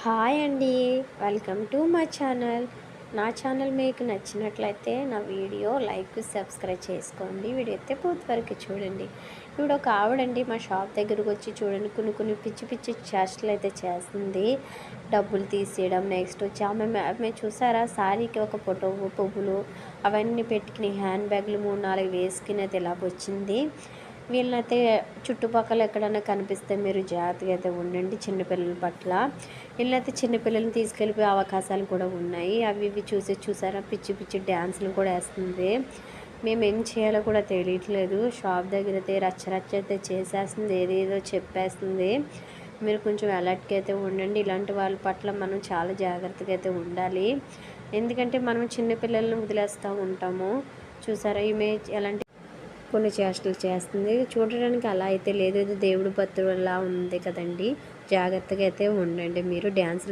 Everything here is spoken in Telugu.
హాయ్ అండి. Welcome to my channel. నా ఛానల్ మీకు నచ్చినట్లయితే నా వీడియో లైక్, సబ్స్క్రైబ్ చేసుకోండి. వీడియో అయితే పూర్తి వరకు చూడండి. ఇప్పుడు ఒక ఆవిడండి మా షాప్ దగ్గరకు వచ్చి చూడండి కొన్ని పిచ్చి పిచ్చి చేష్టలు అయితే చేస్తుంది. డబ్బులు తీసేయడం, నెక్స్ట్ వచ్చి ఆమె చూసారా శారీకి ఒక ఫోటో పువ్వులు అవన్నీ పెట్టుకుని హ్యాండ్ బ్యాగులు 3, 4 వేసుకుని అయితే ఇలా వచ్చింది. వీళ్ళనైతే చుట్టుపక్కల ఎక్కడైనా కనిపిస్తే మీరు జాగ్రత్తగా అయితే ఉండండి చిన్నపిల్లల పట్ల. వీళ్ళైతే చిన్నపిల్లల్ని తీసుకెళ్ళిపోయే అవకాశాలు కూడా ఉన్నాయి. అవి ఇవి చూసారా పిచ్చి పిచ్చి డ్యాన్సులు కూడా వేస్తుంది. మేమేం చేయాలో కూడా తెలియట్లేదు. షాప్ దగ్గర అయితే రచ్చ అయితే చేసేస్తుంది, ఏదేదో చెప్పేస్తుంది. మీరు కొంచెం అలర్ట్గా అయితే ఉండండి. ఇలాంటి వాళ్ళ పట్ల మనం చాలా జాగ్రత్తగా అయితే ఉండాలి. ఎందుకంటే మనం చిన్నపిల్లల్ని వదిలేస్తూ ఉంటాము. చూసారా ఈమె ఎలాంటి కొన్ని చేష్టలు చేస్తుంది. చూడడానికి అలా అయితే లేదు, దేవుడి భక్తులా ఉంది కదండి. జాగ్రత్తగా అయితే ఉండండి. మీరు డ్యాన్సులు